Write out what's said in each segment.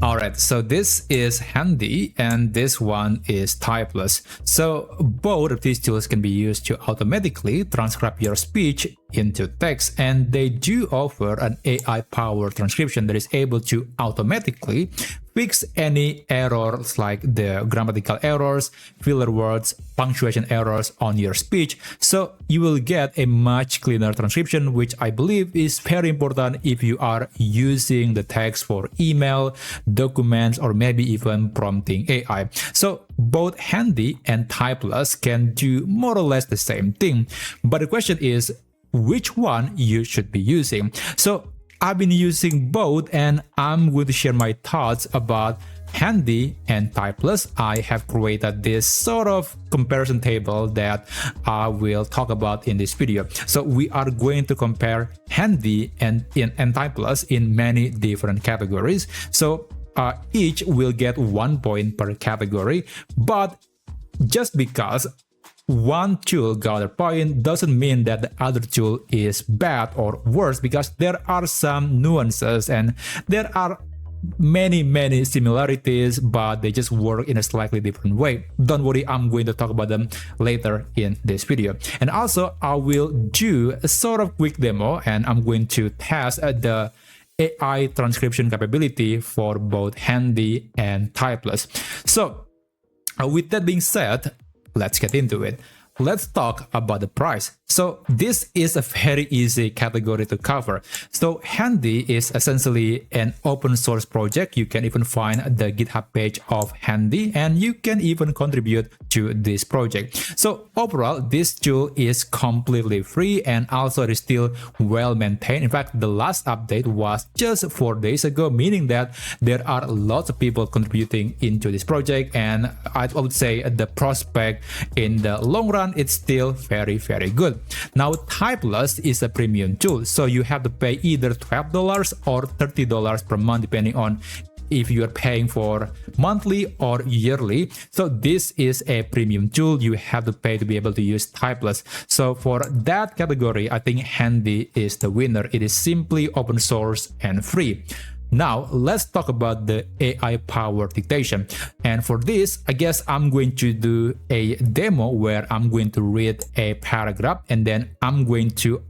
Alright, so this is Handy and this one is Typeless. So both of these tools can be used to automatically transcribe your speech into text, and they do offer an AI-powered transcription that is able to automatically fix any errors like the grammatical errors, filler words, punctuation errors on your speech. So you will get a much cleaner transcription, which I believe is very important if you are using the text for email, documents, or maybe even prompting AI. So both Handy and Typeless can do more or less the same thing. But the question is, which one you should be using? So I've been using both and I'm going to share my thoughts about Handy and Typeless. I have created this sort of comparison table that I will talk about in this video. So we are going to compare Handy and Typeless in many different categories. So each will get 1 point per category, but just because one tool got a point doesn't mean that the other tool is bad or worse, because there are some nuances and there are many similarities, but they just work in a slightly different way. Don't worry, I'm going to talk about them later in this video. And also I will do a sort of quick demo and I'm going to test the AI transcription capability for both Handy and Typeless. So with that being said, let's get into it. Let's talk about the price. So this is a very easy category to cover. So Handy is essentially an open source project. You can even find the GitHub page of Handy and you can even contribute to this project. So overall, this tool is completely free and also it is still well maintained. In fact, the last update was just 4 days ago, meaning that there are lots of people contributing into this project, and I would say the prospect in the long run, it's still very good. Now Typeless is a premium tool, so you have to pay either $12 or $30 per month depending on if you are paying for monthly or yearly. So this is a premium tool. You have to pay to be able to use Typeless. So for that category, I think Handy is the winner. It is simply open source and free. Now, let's talk about the AI-powered dictation. And for this, I guess I'm going to do a demo where I'm going to read a paragraph and then I'm going to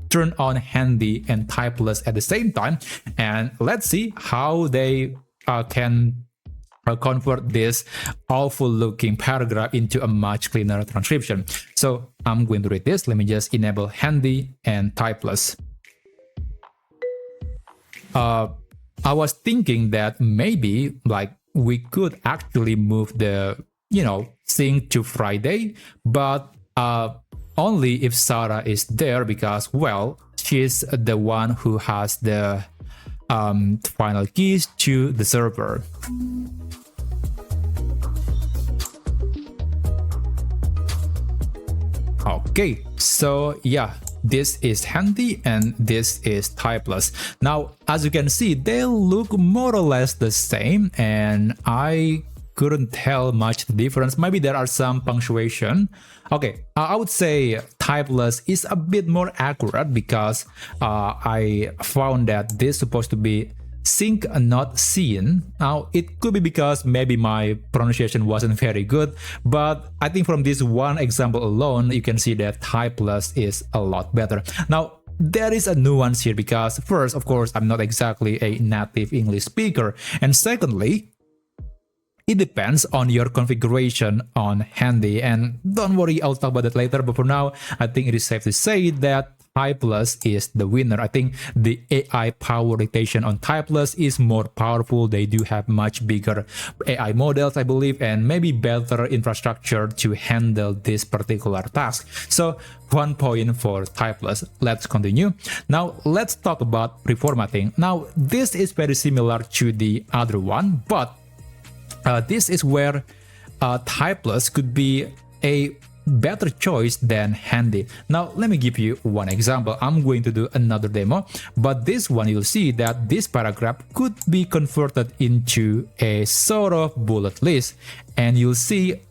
turn on Handy and Typeless at the same time. And let's see how they can convert this awful looking paragraph into a much cleaner transcription. So I'm going to read this. Let me just enable Handy and Typeless. I was thinking that maybe like we could actually move the, sync to Friday, but only if Sarah is there because, well, she's the one who has the final keys to the server. Okay, so yeah. This is Handy and this is Typeless. Now, as you can see, they look more or less the same and I couldn't tell much difference. Maybe there are some punctuation. Okay, I would say Typeless is a bit more accurate because I found that this is supposed to be sync and not seen. Now it could be because maybe my pronunciation wasn't very good, but I think from this one example alone you can see that Typeless is a lot better. Now there is a nuance here because first, of course, I'm not exactly a native English speaker, and secondly, it depends on your configuration on Handy, and don't worry, I'll talk about that later, but for now I think it is safe to say that Typeless is the winner. I think the AI-powered dictation on Typeless is more powerful. They do have much bigger AI models, I believe, and maybe better infrastructure to handle this particular task. So 1 point for Typeless. Let's continue. Now let's talk about reformatting. Now this is very similar to the other one, but this is where Typeless could be a better choice than Handy. Now let me give you one example. I'm going to do another demo, but this one you'll see that this paragraph could be converted into a sort of bullet list, and you'll see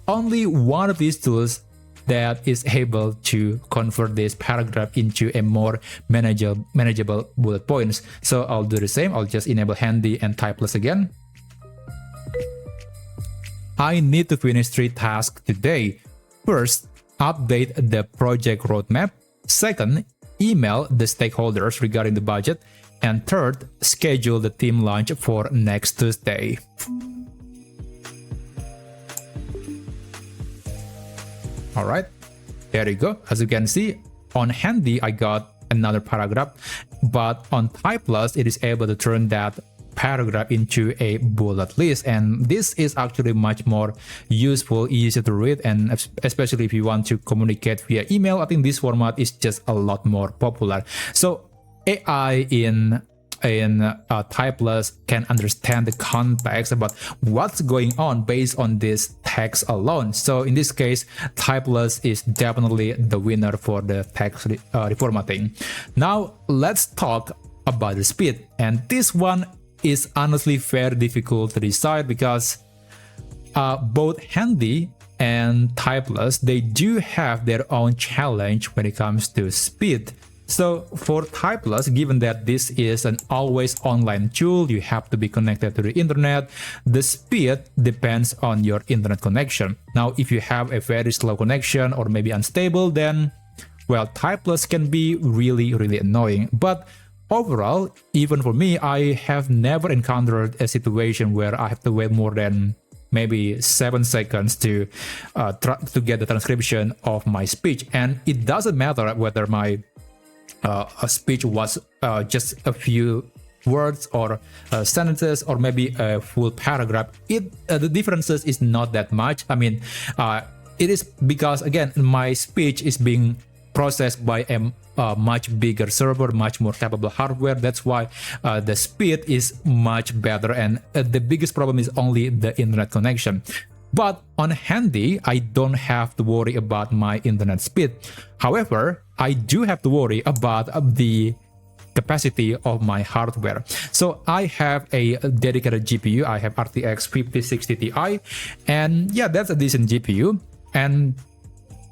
only one of these tools that is able to convert this paragraph into a more manageable bullet points. So I'll do the same. I'll just enable Handy and Typeless again. I need to finish 3 tasks today. First, update the project roadmap. Second, email the stakeholders regarding the budget. And third, schedule the team lunch for next Tuesday. Alright, there you go. As you can see, on Handy, I got another paragraph, but on Typeless, it is able to turn that paragraph into a bullet list, and this is actually much more useful, easier to read, and especially if you want to communicate via email, I think this format is just a lot more popular. So AI in Typeless can understand the context about what's going on based on this text alone. So in this case, Typeless is definitely the winner for the text reformatting. Now let's talk about the speed, and this one is honestly very difficult to decide because both Handy and Typeless, they do have their own challenge when it comes to speed. So for Typeless, given that this is an always online tool, you have to be connected to the internet, the speed depends on your internet connection. Now, if you have a very slow connection or maybe unstable, then, well, Typeless can be really annoying. But overall, even for me, I have never encountered a situation where I have to wait more than maybe 7 seconds to get the transcription of my speech. And it doesn't matter whether my a speech was just a few words or sentences or maybe a full paragraph. The differences is not that much. I mean, it is because, again, my speech is being processed by a much bigger server, much more capable hardware. That's why the speed is much better, and the biggest problem is only the internet connection. But on Handy, I don't have to worry about my internet speed. However, I do have to worry about the capacity of my hardware. So I have a dedicated GPU. I have RTX 5060 Ti, and yeah, that's a decent GPU. And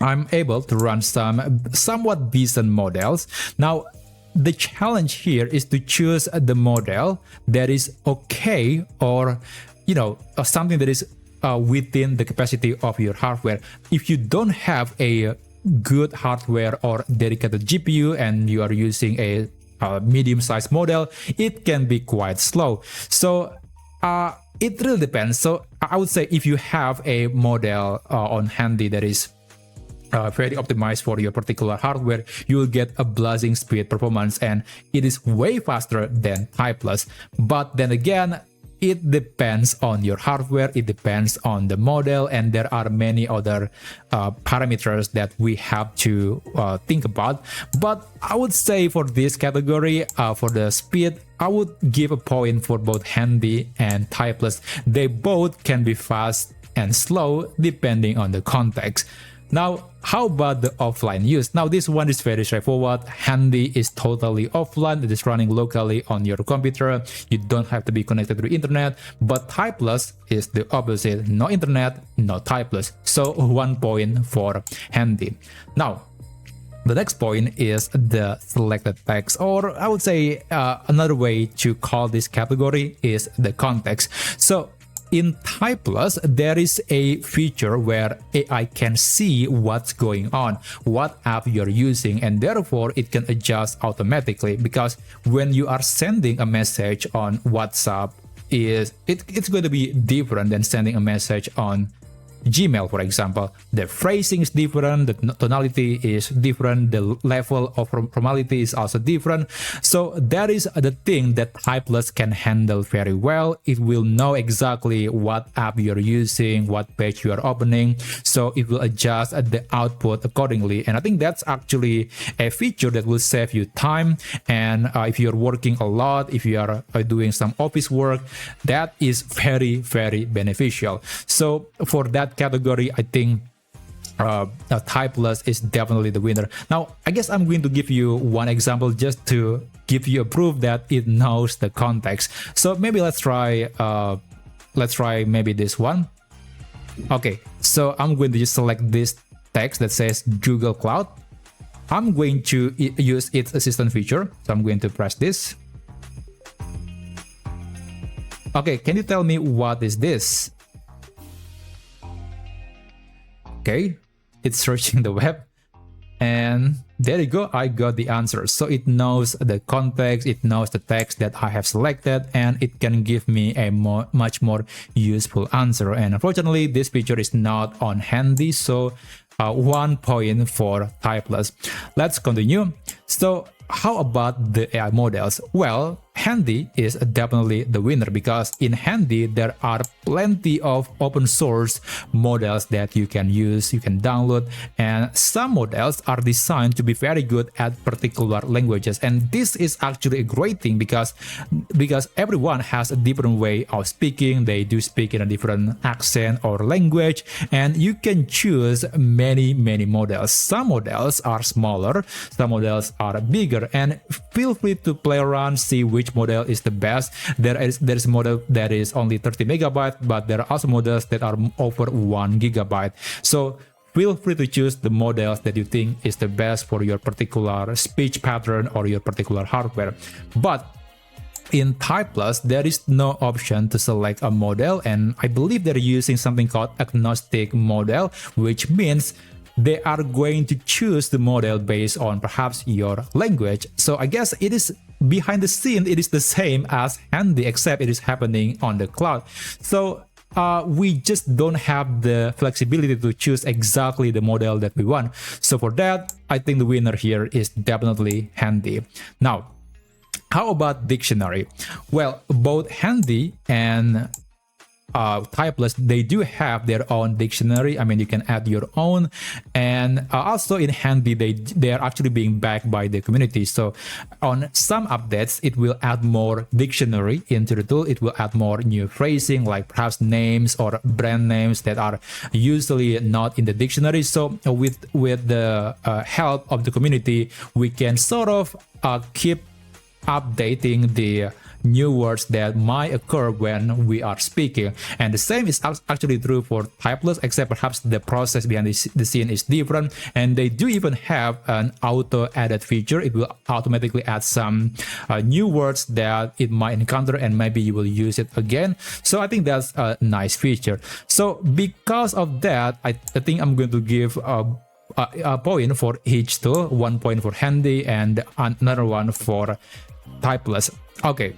I'm able to run some somewhat decent models. Now, the challenge here is to choose the model that is okay, or, you know, something that is within the capacity of your hardware. If you don't have a good hardware or dedicated GPU and you are using a medium-sized model, it can be quite slow. So it really depends. So I would say if you have a model on Handy that is very optimized for your particular hardware, you will get a blazing speed performance, and it is way faster than Typeless. But then again, it depends on your hardware, it depends on the model, and there are many other parameters that we have to think about. But I would say for this category, for the speed, I would give a point for both Handy and Typeless. They both can be fast and slow depending on the context. Now, how about the offline use? Now, this one is very straightforward. Handy is totally offline. It is running locally on your computer. You don't have to be connected to the internet. But Typeless is the opposite. No internet, no Typeless. So 1 point for Handy. Now, the next point is the selected text, or I would say another way to call this category is the context. So in Typeless, there is a feature where AI can see what's going on, what app you're using, and therefore it can adjust automatically, because when you are sending a message on WhatsApp, it's going to be different than sending a message on Gmail, for example. The phrasing is different, the tonality is different, the level of formality is also different. So that is the thing that Typeless can handle very well. It will know exactly what app you're using, what page you are opening, so it will adjust the output accordingly. And I think that's actually a feature that will save you time. And if you're working a lot, if you are doing some office work, that is very beneficial. So for that category, I think Typeless is definitely the winner. Now, I guess I'm going to give you one example just to give you a proof that it knows the context. So maybe let's try maybe this one. Okay, so I'm going to just select this text that says Google Cloud, I'm going to use its assistant feature. So I'm going to press this. Okay, can you tell me what is this? Okay, it's searching the web. And there you go, I got the answer. So it knows the context, it knows the text that I have selected, and it can give me a much more useful answer. And unfortunately, this feature is not on Handy, so 1 point for Typeless. Let's continue. So how about the AI models? Well, Handy is definitely the winner because in Handy there are plenty of open source models that you can use, you can download, and some models are designed to be very good at particular languages. And this is actually a great thing because everyone has a different way of speaking. They do speak in a different accent or language, and you can choose many models. Some models are smaller, some models are bigger, and feel free to play around, see which model is the best. There is a model that is only 30 megabytes, but there are also models that are over 1 gigabyte. So feel free to choose the models that you think is the best for your particular speech pattern or your particular hardware. But in Typeless, there is no option to select a model, and I believe they're using something called agnostic model, which means they are going to choose the model based on perhaps your language. So I guess it is behind the scene, it is the same as Handy, except it is happening on the cloud. So we just don't have the flexibility to choose exactly the model that we want. So for that, I think the winner here is definitely Handy. Now, how about dictionary? Well, both Handy and Typeless, they do have their own dictionary. I mean, you can add your own, and also in Handy, they are actually being backed by the community. So on some updates, it will add more dictionary into the tool. It will add more new phrasing, like perhaps names or brand names that are usually not in the dictionary. So with the help of the community, we can sort of keep updating the new words that might occur when we are speaking. And the same is actually true for Typeless, except perhaps the process behind the scene is different. And they do even have an auto edit feature. It will automatically add some new words that it might encounter, and maybe you will use it again. So I think that's a nice feature. So because of that, I think I'm going to give a point for each tool, 1 point for Handy and another one for Typeless. Okay.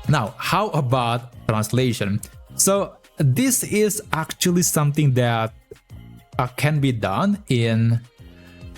Now, how about translation? So this is actually something that can be done in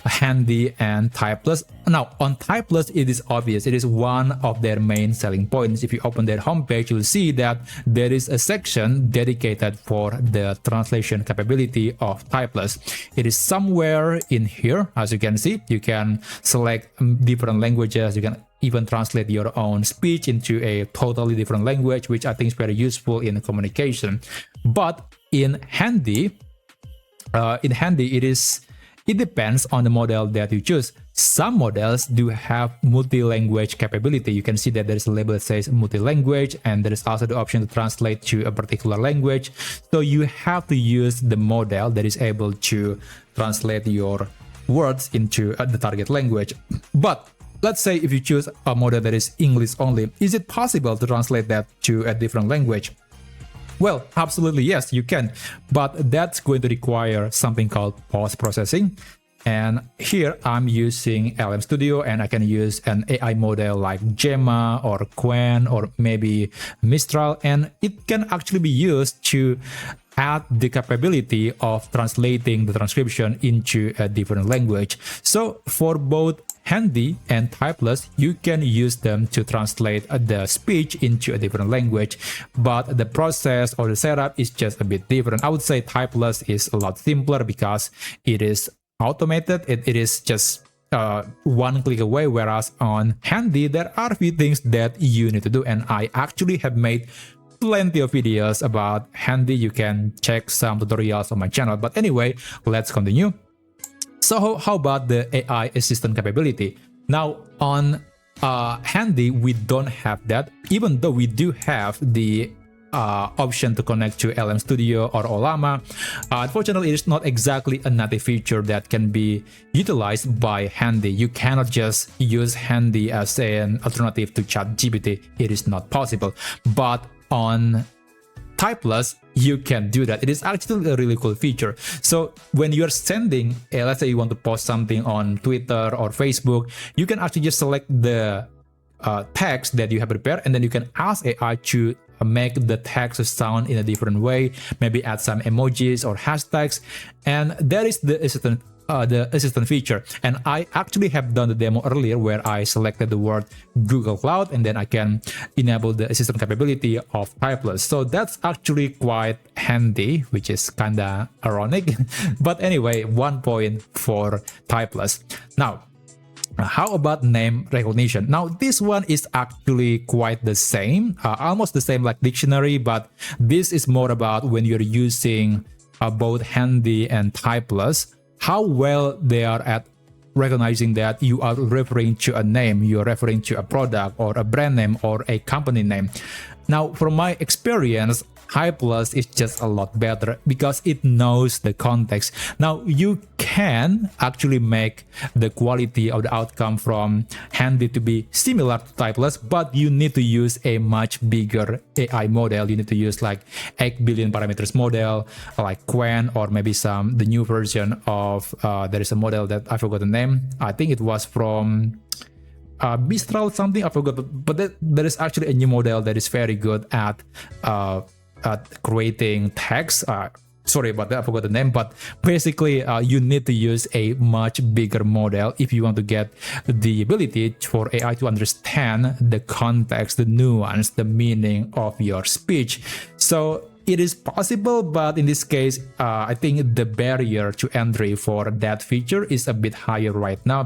Handy and Typeless. Now, on Typeless, it is obvious. It is one of their main selling points. If you open their homepage, you'll see that there is a section dedicated for the translation capability of Typeless. It is somewhere in here. As you can see, you can select different languages. You can even translate your own speech into a totally different language, which I think is very useful in communication. But in Handy, it depends on the model that you choose. Some models do have multi-language capability. You can see that there is a label that says multi-language, and there is also the option to translate to a particular language. So you have to use the model that is able to translate your words into the target language. But let's say if you choose a model that is English only, is it possible to translate that to a different language? Well, absolutely yes, you can, but that's going to require something called post-processing. And here I'm using LM Studio, and I can use an AI model like Gemma or Quen or maybe Mistral, and it can actually be used to add the capability of translating the transcription into a different language. So for both Handy and Typeless, you can use them to translate the speech into a different language, but the process or the setup is just a bit different. I would say Typeless is a lot simpler because it is automated. It is just one click away, whereas on Handy, there are a few things that you need to do, and I actually have made plenty of videos about Handy. You can check some tutorials on my channel, but anyway, let's continue. So how about the AI assistant capability? Now on Handy, we don't have that, even though we do have the option to connect to LM Studio or Olama. Unfortunately, it is not exactly a native feature that can be utilized by Handy. You cannot just use Handy as an alternative to ChatGPT. It is not possible. But on Typeless, you can do that. It is actually a really cool feature. So when you're sending, let's say you want to post something on Twitter or Facebook, you can actually just select the text that you have prepared, and then you can ask AI to make the text sound in a different way, maybe add some emojis or hashtags, and that is the assistant feature. And I actually have done the demo earlier where I selected the word Google Cloud, and then I can enable the assistant capability of Typeless. So that's actually quite handy, which is kinda ironic. But anyway, 1 point for Typeless. Now, how about name recognition? Now, this one is actually quite the same, almost the same like dictionary, but this is more about when you're using both Handy and Typeless, how well they are at recognizing that you are referring to a name, you're referring to a product or a brand name or a company name. Now, from my experience, Typeless is just a lot better because it knows the context. Now, you can actually make the quality of the outcome from Handy to be similar to Typeless, but you need to use a much bigger AI model. You need to use like 8 billion parameters model, like Quen, or maybe the new version of, there is a model that I forgot the name. I think it was from Mistral something, I forgot, but there is actually a new model that is very good at creating text. Sorry about that, I forgot the name, but basically you need to use a much bigger model if you want to get the ability for AI to understand the context, the nuance, the meaning of your speech. So it is possible, but in this case, I think the barrier to entry for that feature is a bit higher right now,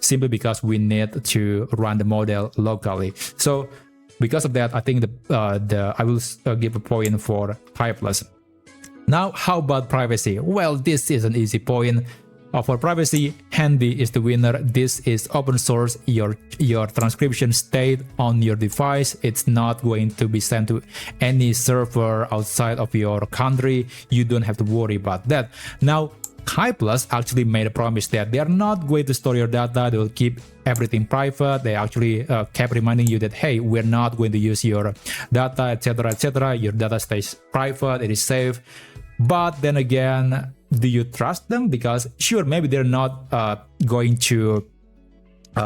simply because we need to run the model locally. So because of that, I think I will give a point for Typeless. Now, how about privacy? Well, this is an easy point. For privacy, Handy is the winner. This is open source. Your transcription stayed on your device. It's not going to be sent to any server outside of your country. You don't have to worry about that. Now, Typeless actually made a promise that they are not going to store your data. They will keep everything private. They actually kept reminding you that, hey, we're not going to use your data, etc., etc. Your data stays private. It is safe. But then again, do you trust them? Because sure, maybe they're not going to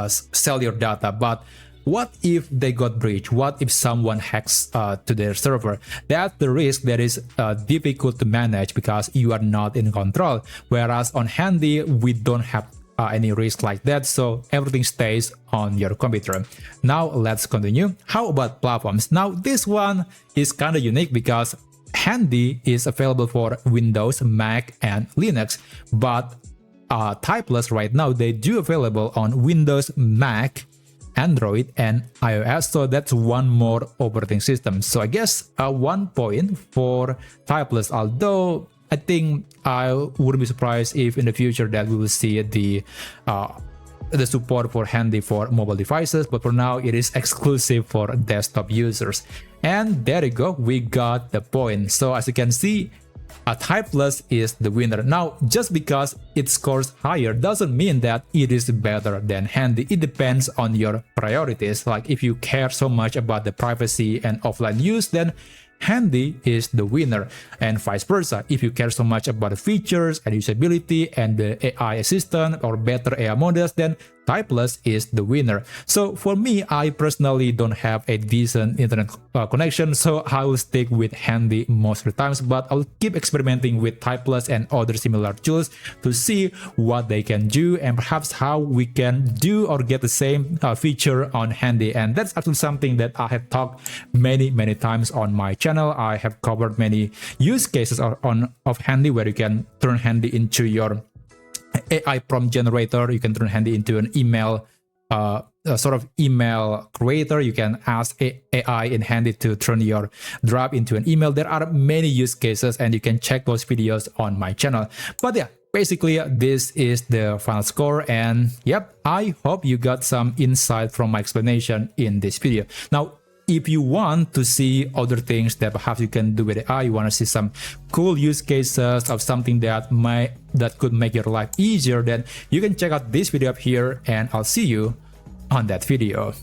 sell your data, but what if they got breached? What if someone hacks to their server? That's the risk that is difficult to manage because you are not in control. Whereas on Handy, we don't have any risk like that, so everything stays on your computer. Now let's continue. How about platforms? Now this one is kind of unique because Handy is available for Windows, Mac, and Linux, but Typeless right now, they do available on Windows, Mac, Android, and iOS, so that's one more operating system. So I guess 1 point for Typeless, although I think I wouldn't be surprised if in the future that we will see the support for Handy for mobile devices, but for now it is exclusive for desktop users. And there you go, we got the point. So as you can see, Typeless is the winner. Now, just because it scores higher doesn't mean that it is better than Handy. It depends on your priorities. Like if you care so much about the privacy and offline use, then Handy is the winner, and vice versa. If you care so much about the features and usability and the AI assistant or better AI models, then Typeless is the winner. So for me, I personally don't have a decent internet connection, so I will stick with Handy most of the times, but I'll keep experimenting with Typeless and other similar tools to see what they can do and perhaps how we can do or get the same feature on Handy. And that's actually something that I have talked many times on my channel. I have covered many use cases of Handy where you can turn Handy into your AI prompt generator. You can turn Handy into an email, sort of email creator. You can ask AI in Handy to turn your draft into an email. There are many use cases, and you can check those videos on my channel. But yeah, basically this is the final score, and yep, I hope you got some insight from my explanation in this video. Now, if you want to see other things that perhaps you can do with AI, you want to see some cool use cases of something that could make your life easier, then you can check out this video up here, and I'll see you on that video.